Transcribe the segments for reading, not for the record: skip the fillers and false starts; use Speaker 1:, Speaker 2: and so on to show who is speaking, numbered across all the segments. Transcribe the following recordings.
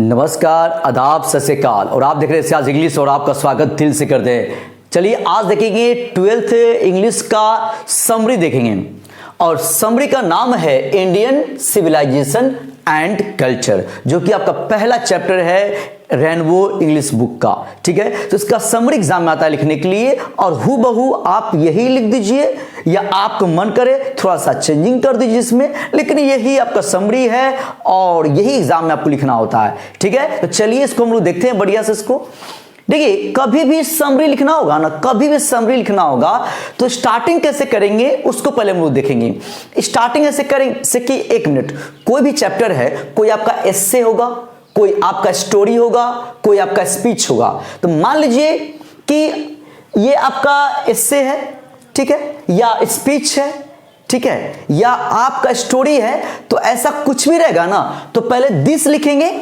Speaker 1: नमस्कार, आदाब, सत श्री अकाल। और आप देख रहे हैं सियाज इंग्लिश और आपका स्वागत दिल से करते हैं। चलिए आज देखेंगे 12th इंग्लिश का समरी देखेंगे और समरी का नाम है इंडियन सिविलाइजेशन एंड कल्चर, जो कि आपका पहला चैप्टर है रेनबो इंग्लिश बुक का। ठीक है, तो इसका समरी एग्जाम में आता है लिखने के लिए और हूबहू आप यही लिख दीजिए या आपको मन करे थोड़ा सा चेंजिंग कर दीजिए इसमें, लेकिन यही आपका समरी है और यही एग्जाम में आपको लिखना होता है। ठीक है, तो चलिए इसको हम लोग देखते हैं बढ़िया से इसको। देखिए, कभी भी समरी लिखना होगा ना, कभी भी समरी लिखना होगा तो स्टार्टिंग कैसे करेंगे उसको पहले हम लोग देखेंगे। स्टार्टिंग ऐसे करेंगे से कि 1 मिनट, कोई भी चैप्टर है, कोई आपका एस्से होगा, कोई आपका स्टोरी होगा, कोई आपका स्पीच होगा। तो मान लीजिए कि ये आपका एस्से है, ठीक है, या स्पीच है, ठीक है, या आपका स्टोरी है, तो ऐसा कुछ भी रहेगा ना तो पहले दिस लिखेंगे।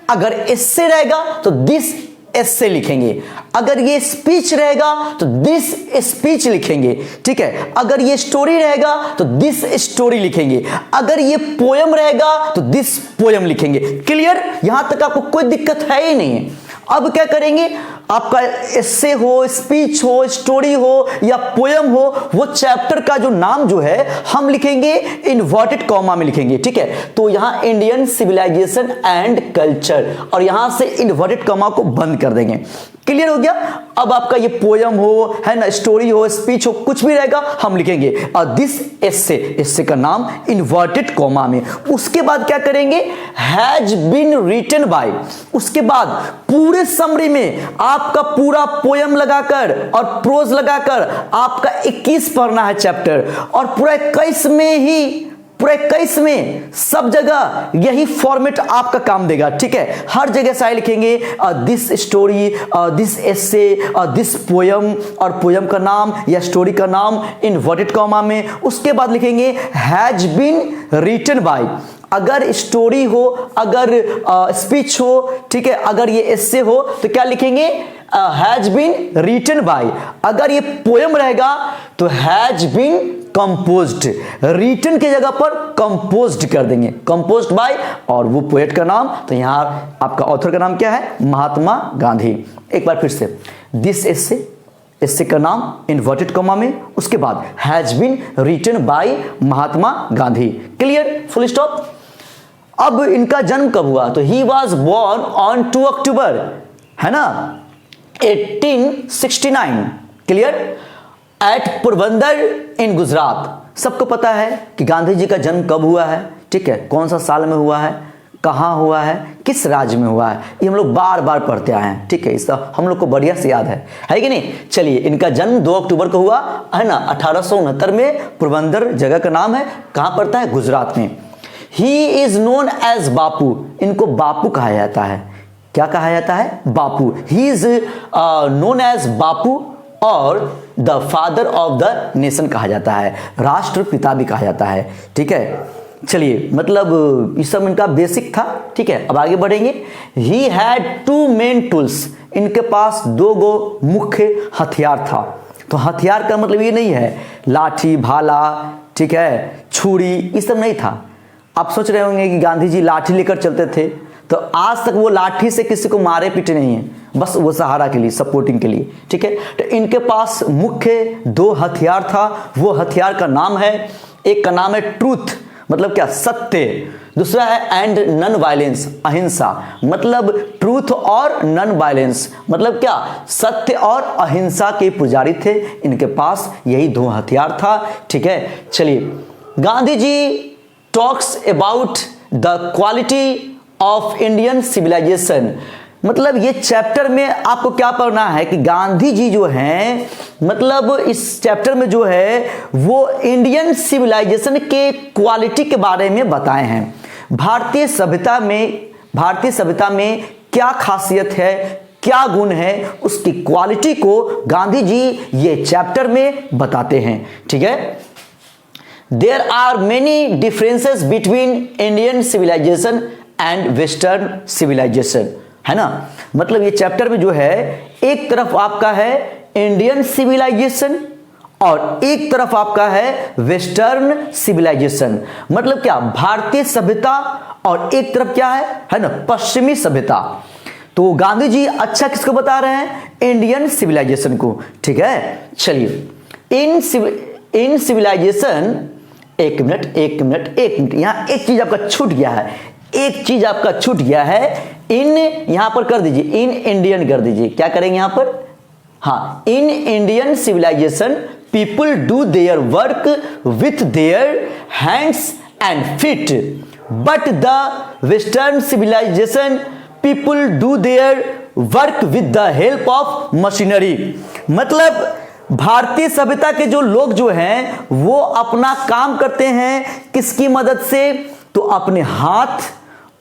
Speaker 1: अगर एस्से रहेगा तो दिस एस्से लिखेंगे, अगर ये स्पीच रहेगा तो दिस स्पीच लिखेंगे। ठीक है, अगर ये स्टोरी रहेगा तो दिस स्टोरी लिखेंगे, अगर ये पोयम रहेगा तो दिस पोयम लिखेंगे। क्लियर? यहां तक आपको कोई दिक्कत है ही नहीं है। अब क्या करेंगे, आपका एस्से हो, स्पीच हो, स्टोरी हो या पोयम हो, वो चैप्टर का जो नाम जो है हम लिखेंगे इन्वर्टेड कॉमा में लिखेंगे। ठीक है, तो यहां इंडियन सिविलाइजेशन एंड कल्चर और यहां से इन्वर्टेड कॉमा को बंद कर देंगे। क्लियर हो गया? अब आपका ये पोयम हो, है ना, स्टोरी हो, स्पीच हो, कुछ भी रहेगा हम लिखेंगे और दिस एस्से, एस्से का नाम इन्वर्टेड कॉमा में। उसके बाद क्या करेंगे, हैज बीन रिटन बाय। उसके बाद पूरे समरी में आपका पूरा पोयम लगाकर और प्रोज लगाकर आपका 21 पढ़ना है चैप्टर और पूरा 21 में ही, पूरे 21 में सब जगह यही फॉर्मेट आपका काम देगा। ठीक है, हर जगह से लिखेंगे this story, this essay, this poem और पोयम का नाम या स्टोरी का नाम इन्वर्टेड कॉमा में। उसके बाद लिखेंगे हैज बीन रिटन बाय। अगर स्टोरी हो, अगर स्पीच हो, ठीक है, अगर ये एस्से हो तो क्या लिखेंगे, हैज बीन रिटन बाय। अगर ये पोयम रहेगा तो हैज बीन कंपोज्ड, रिटन की जगह पर कंपोज्ड कर देंगे, कंपोज्ड बाय। और वो पोएट का नाम, तो यहां आपका ऑथर का नाम क्या है, महात्मा गांधी। एक बार फिर से, दिस एस्से, एस्से का नाम इन्वर्टेड कॉमा में, उसके बाद has been written by Mahatma Gandhi. Clear? Full stop. अब इनका जन्म कब हुआ, तो he was born on 2 October, है ना, 1869। Clear? At Porbandar in Gujarat. सबको पता है कि गांधी जी का जन्म कब हुआ है, ठीक है, कौन सा साल में हुआ है, कहाँ हुआ है, किस राज्य में हुआ है, ये हम लोग बार बार पढ़ते आए हैं। ठीक है, इसका हम लोग को बढ़िया से याद है कि नहीं। चलिए, इनका जन्म 2 अक्टूबर को हुआ है ना, 1869 में। पोरबंदर जगह का नाम है, कहाँ पड़ता है, गुजरात में। ही इज नोन एज बापू, इनको बापू कहा जाता है। क्या कहा जाता है, बापू। ही इज नोन एज बापू और the father of the nation कहा जाता है, राष्ट्रपिता भी कहा जाता है। ठीक है, चलिए, मतलब ये सब इनका बेसिक था। ठीक है, अब आगे बढ़ेंगे। ही हैड 2 मेन टूल्स, इनके पास 2 गो मुख्य हथियार था। तो हथियार का मतलब ये नहीं है लाठी भाला, ठीक है, छुरी, ये सब नहीं था। आप सोच रहे होंगे कि गांधी जी लाठी लेकर चलते थे, तो आज तक वो लाठी से किसी को मारे पीटे नहीं है, बस वो सहारा के लिए, सपोर्टिंग के लिए। ठीक है, तो इनके पास मुख्य 2 हथियार था। वो हथियार का नाम है, एक का नाम है ट्रूथ, मतलब क्या, सत्य। दूसरा है एंड नॉन वायलेंस, अहिंसा। मतलब ट्रूथ और नॉन वायलेंस मतलब क्या, सत्य और अहिंसा के पुजारी थे। इनके पास यही 2 हथियार था। ठीक है, चलिए, Gandhi ji talks about the quality of Indian civilisation. मतलब ये चैप्टर में आपको क्या पढ़ना है कि गांधी जी जो हैं, मतलब इस चैप्टर में जो है वो इंडियन सिविलाइजेशन के क्वालिटी के बारे में बताए हैं। भारतीय सभ्यता में क्या खासियत है, क्या गुण है, उसकी क्वालिटी को गांधी जी ये चैप्टर में बताते हैं। ठीक है, there are many differences between Indian civilisation and western civilisation, है ना। मतलब ये चैप्टर में जो है, एक तरफ आपका है इंडियन सिविलाइजेशन और एक तरफ आपका है वेस्टर्न सिविलाइजेशन, मतलब क्या, भारतीय सभ्यता, और एक तरफ क्या है ना, पश्चिमी सभ्यता। तो गांधी जी अच्छा किसको बता रहे हैं, इंडियन सिविलाइजेशन को, ठीक है। चलिए इन सिविलाइजेशन, एक मिनट, यहां एक चीज आपका छूट गया है, इन यहां पर कर दीजिए, इन इंडियन कर दीजिए, क्या करेंगे यहां पर, हाँ, in Indian civilisation people do their work with their hands and feet, but the western civilisation people do their work with the help of machinery. मतलब भारतीय सभ्यता के जो लोग जो हैं वो अपना काम करते हैं किसकी मदद से, तो अपने हाथ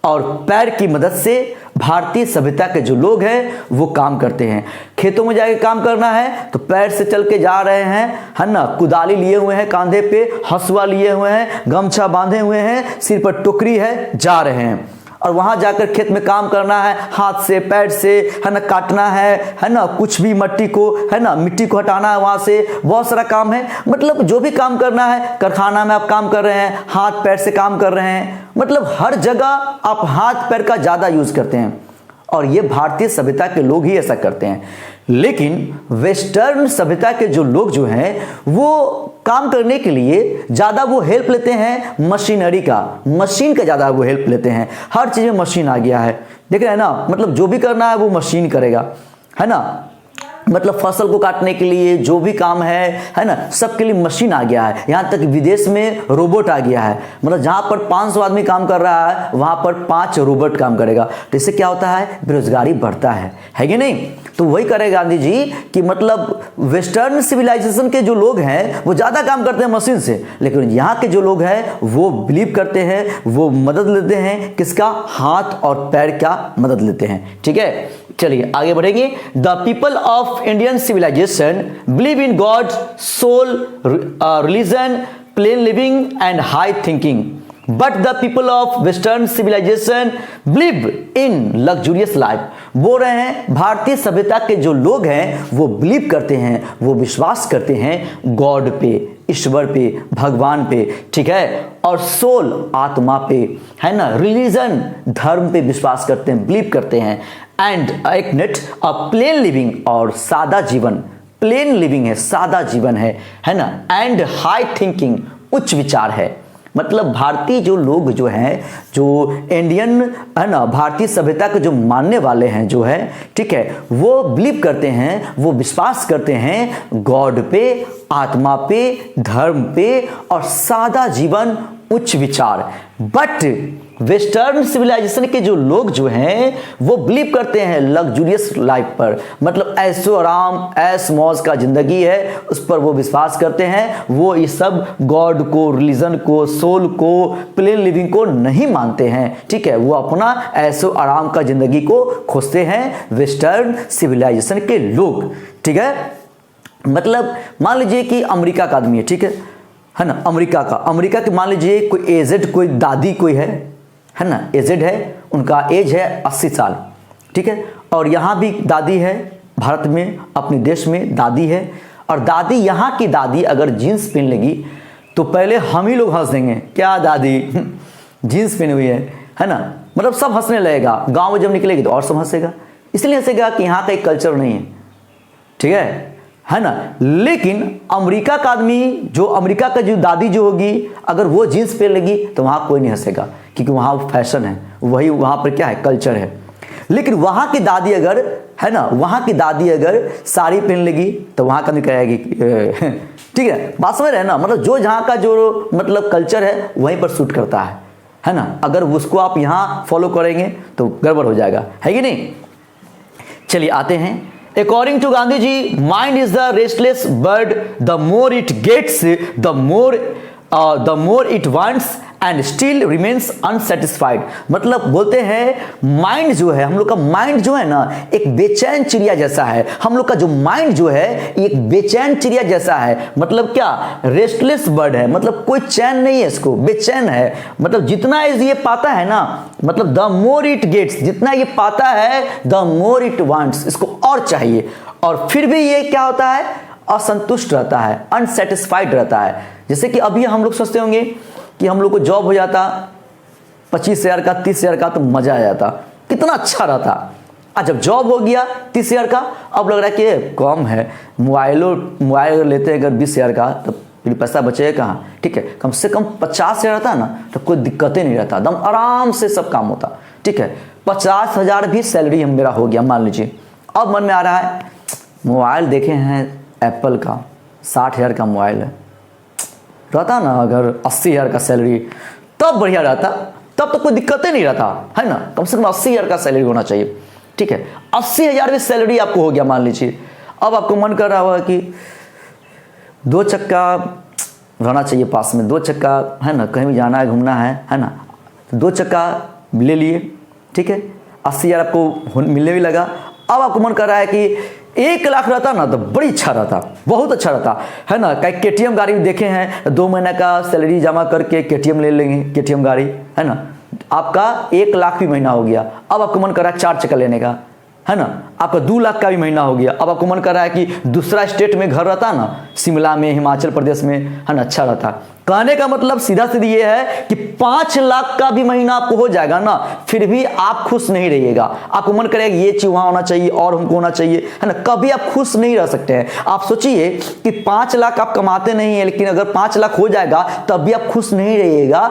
Speaker 1: और पैर की मदद से भारतीय सभ्यता के जो लोग हैं वो काम करते हैं। खेतों में जाके काम करना है तो पैर से चल के जा रहे हैं, है ना, कुदाली लिए हुए हैं कांधे पे, हंसुआ लिए हुए हैं, गमछा बांधे हुए हैं, सिर पर टोकरी है, जा रहे हैं। और वहां जाकर खेत में काम करना है, हाथ से पैर से, है ना, काटना है ना, कुछ भी मट्टी को, है ना, मिट्टी को हटाना है, वहां से बहुत सारा काम है। मतलब जो भी काम करना है, कारखाना में आप काम कर रहे हैं, हाथ पैर से काम कर रहे हैं, मतलब हर जगह आप हाथ पैर का ज्यादा यूज करते हैं, और ये भारतीय सभ्यता के लोग ही ऐसा करते हैं। लेकिन वेस्टर्न सभ्यता के जो लोग जो हैं वो काम करने के लिए ज्यादा वो हेल्प लेते हैं मशीनरी का, मशीन का ज्यादा वो हेल्प लेते हैं। हर चीज में मशीन आ गया है, देख रहे हैं ना, मतलब जो भी करना है वो मशीन करेगा, है ना। मतलब फसल को काटने के लिए जो भी काम है ना, सबके लिए मशीन आ गया है। यहां तक विदेश में रोबोट आ गया है, मतलब जहां पर 500 आदमी काम कर रहा है वहां पर 5 रोबोट काम करेगा। तो इससे क्या होता है, बेरोजगारी बढ़ता है कि नहीं। तो वही करे गांधी जी कि मतलब वेस्टर्न सिविलाइजेशन के जो लोग हैं वो ज्यादा काम करते हैं मशीन से, लेकिन यहाँ के जो लोग हैं वो बिलीव करते हैं, वो मदद लेते हैं किसका, हाथ और पैर का मदद लेते हैं, ठीक है। चलिए आगे बढ़ेंगे। The people of Indian civilisation believe in God, soul, religion, plain living and high thinking, but the people of western civilisation believe in luxurious life. बोल रहे हैं भारतीय सभ्यता के जो लोग हैं वो बिलीव करते हैं, वो विश्वास करते हैं गॉड पे, ईश्वर पे, भगवान पे, ठीक है, और सोल, आत्मा पे, है ना, रिलीजन, धर्म पे विश्वास करते हैं, बिलीव करते हैं, एंड एक मिनट, अ प्लेन लिविंग, और सादा जीवन, प्लेन लिविंग है, सादा जीवन है ना, एंड हाई थिंकिंग, उच्च विचार है। मतलब भारतीय जो लोग जो हैं, जो इंडियन, है ना, भारतीय सभ्यता के जो मानने वाले हैं जो है, ठीक है, वो बिलीव करते हैं, वो विश्वास करते हैं गॉड पे, आत्मा पे, धर्म पे, और सादा जीवन, उच्च विचार। बट वेस्टर्न सिविलाइजेशन के जो लोग जो हैं वो बिलीव करते हैं लग्जूरियस लाइफ पर, मतलब ऐशो आराम, ऐश मौज का जिंदगी है, उस पर वो विश्वास करते हैं। वो ये सब गॉड को, रिलीजन को, सोल को, प्लेन लिविंग को नहीं मानते हैं, ठीक है। वो अपना ऐशो आराम का जिंदगी को खोजते हैं वेस्टर्न सिविलाइजेशन के लोग, ठीक है। मतलब मान लीजिए कि अमेरिका का आदमी है, ठीक है ना, अमेरिका के मान लीजिए कोई एजेड, कोई दादी कोई है ना, एजेड है, उनका एज है 80 साल, ठीक है, और यहाँ भी दादी है, भारत में अपने देश में दादी है, और दादी, यहाँ की दादी अगर जीन्स पहन लेगी तो पहले हम ही लोग हंस देंगे, क्या दादी जीन्स पहनी हुई है ना, मतलब सब हंसने लगेगा। गांव में जब निकलेगी तो और सब हंसेगा, इसलिए हंसेगा कि यहाँ का एक कल्चर नहीं है, ठीक है ना। लेकिन अमेरिका का आदमी, जो अमेरिका का जो दादी जो होगी, अगर वो जीन्स पहन लेगी तो वहां कोई नहीं हंसेगा, क्योंकि वहां फैशन है, वही वहां पर क्या है, कल्चर है। लेकिन वहां की दादी अगर, है ना, वहां की दादी अगर साड़ी पहन लेगी तो वहां का नहीं कहेगी, ठीक है, बात समझ रहे हैं ना। मतलब जो जहां का जो मतलब कल्चर है वहीं पर सूट करता है ना। अगर उसको आप यहां फॉलो करेंगे तो गड़बड़ हो जाएगा, है कि नहीं। चलिए आते हैं। According to Gandhi ji, mind is the restless bird. The more it gets, the more it wants and still remains unsatisfied. मतलब बोलते हैं माइंड जो है, हम लोग का माइंड जो है ना, एक बेचैन चिड़िया जैसा है। हम लोग का जो माइंड जो है एक बेचैन चिड़िया जैसा है। मतलब क्या, रेस्टलेस बर्ड है, मतलब कोई चैन नहीं है इसको, बेचैन है। मतलब जितना ये पाता है ना, मतलब द मोर इट गेट्स, जितना ये पाता है द मोर इट वांट्स, इसको और चाहिए। और फिर भी ये क्या होता है, असंतुष्ट रहता है, अनसेटिस्फाइड रहता है। जैसे कि अभी हम लोग सोचते होंगे कि हम लोग को जॉब हो जाता 25,000 का, 30,000 का, तो मजा आ जाता, कितना अच्छा रहता। आज जब जॉब हो गया 30,000 का, अब लग रहा है कि कम है, मोबाइल लेते हैं अगर 20,000 का तो फिर पैसा बचेगा कहाँ। ठीक है, कम से कम 50,000 रहता ना तो कोई दिक्कत ही नहीं रहता, एकदम आराम से सब काम होता। ठीक है, 50,000 भी सैलरी मेरा हो गया मान लीजिए। अब मन में आ रहा है मोबाइल देखे हैं एप्पल का 60,000 का मोबाइल है, रहता ना अगर 80,000 का सैलरी तब बढ़िया रहता, तब तो कोई दिक्कत ही नहीं रहता है ना। कम से कम 80,000 का सैलरी होना चाहिए। ठीक है, 80,000 भी सैलरी आपको हो गया मान लीजिए। अब आपको मन कर रहा होगा कि 2 चक्का रहना चाहिए पास में, 2 चक्का है ना, कहीं भी जाना है घूमना है ना, 2 चक्का ले लिए। ठीक है, 80,000 आपको मिलने भी लगा। अब आपको मन कर रहा है कि 1 लाख रहता ना तो बड़ी अच्छा रहता, बहुत अच्छा रहता है ना। कहीं KTM गाड़ी भी देखे हैं, 2 महीने का सैलरी जमा करके KTM ले लेंगे, KTM गाड़ी है ना, आपका 1 लाख भी महीना हो गया। अब आपको मन कर रहा है 4 चक्का लेने का है ना, आपका 2 लाख का भी महीना हो गया। अब आपको मन कर रहा है कि दूसरा स्टेट में घर रहता ना, शिमला में, हिमाचल प्रदेश में है ना, अच्छा रहता। कहने का मतलब सीधा सीधी ये है कि 5 लाख का भी महीना आपको हो जाएगा ना, फिर भी आप खुश नहीं रहिएगा। आपको मन करेगा ये चीज वहां होना चाहिए और हमको होना चाहिए है ना, कभी आप खुश नहीं रह सकते हैं। आप सोचिए कि 5 लाख आप कमाते नहीं है, लेकिन अगर 5 लाख हो जाएगा तब भी आप खुश नहीं रहिएगा।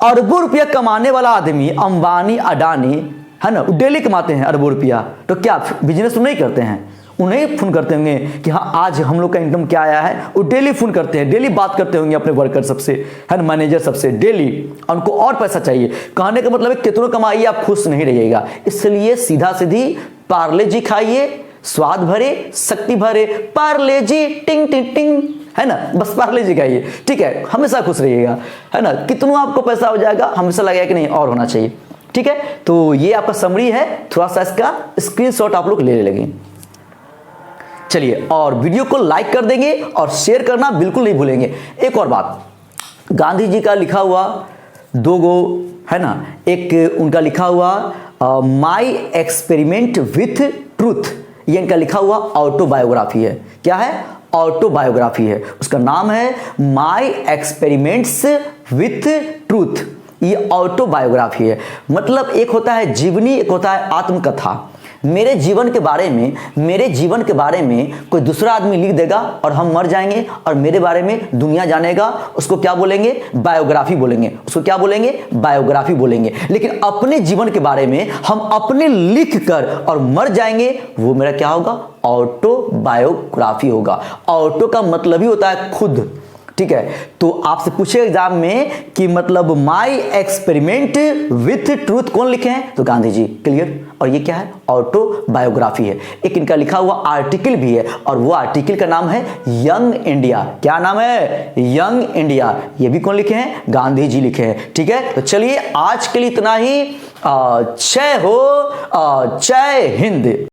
Speaker 1: अरबों रुपया कमाने वाला आदमी, अंबानी, अडानी है ना, डेली कमाते हैं अरबों रुपया, तो क्या बिजनेस नहीं करते हैं? उन्हें फोन करते होंगे कि हाँ आज हम लोग का इनकम क्या आया है, वो डेली फोन करते हैं, डेली बात करते होंगे अपने वर्कर सबसे है ना, मैनेजर सबसे डेली, उनको और पैसा चाहिए। कहने का मतलब है कितना कमाइए आप खुश नहीं रहिएगा। इसलिए सीधा सीधी पार्ले जी खाइए, स्वाद भरे शक्ति भरे, पार्ले जी टिंग टिंग टिंग है ना, बस पार्ले जी खाइए। ठीक है, हमेशा खुश रहिएगा है ना, कितना आपको पैसा हो जाएगा, हमेशा लगेगा कि नहीं और होना चाहिए। ठीक है, तो ये आपका समरी है, थोड़ा सा इसका स्क्रीनशॉट आप लोग ले लेंगे। चलिए, और वीडियो को लाइक कर देंगे और शेयर करना बिल्कुल नहीं भूलेंगे। एक और बात, गांधी जी का लिखा हुआ 2 गो है ना, एक उनका लिखा हुआ माई एक्सपेरिमेंट विथ ट्रूथ, ये इनका लिखा हुआ ऑटोबायोग्राफी है। क्या है? ऑटोबायोग्राफी है। उसका नाम है माई एक्सपेरिमेंट्स विथ ट्रूथ। ये ऑटोबायोग्राफी है, मतलब एक होता है जीवनी, एक होता है आत्मकथा। मेरे जीवन के बारे में कोई दूसरा आदमी लिख देगा और हम मर जाएंगे और मेरे बारे में दुनिया जानेगा, उसको क्या बोलेंगे? बायोग्राफी बोलेंगे। उसको क्या बोलेंगे? बायोग्राफी बोलेंगे। लेकिन अपने जीवन के बारे में हम अपने लिख कर और मर जाएंगे, वो मेरा क्या होगा? ऑटोबायोग्राफी होगा। ऑटो का मतलब ही होता है खुद। ठीक है, तो आपसे पूछे एग्जाम में कि मतलब माई एक्सपेरिमेंट विथ ट्रूथ कौन लिखे हैं? तो गांधी जी। क्लियर? और ये क्या है? ऑटोबायोग्राफी है। एक इनका लिखा हुआ आर्टिकल भी है और वो आर्टिकल का नाम है यंग इंडिया। क्या नाम है? Young India. ये भी कौन लिखे हैं? गांधी जी लिखे हैं। ठीक है, तो चलिए आज के लिए इतना ही। जय हो, जय हिंद।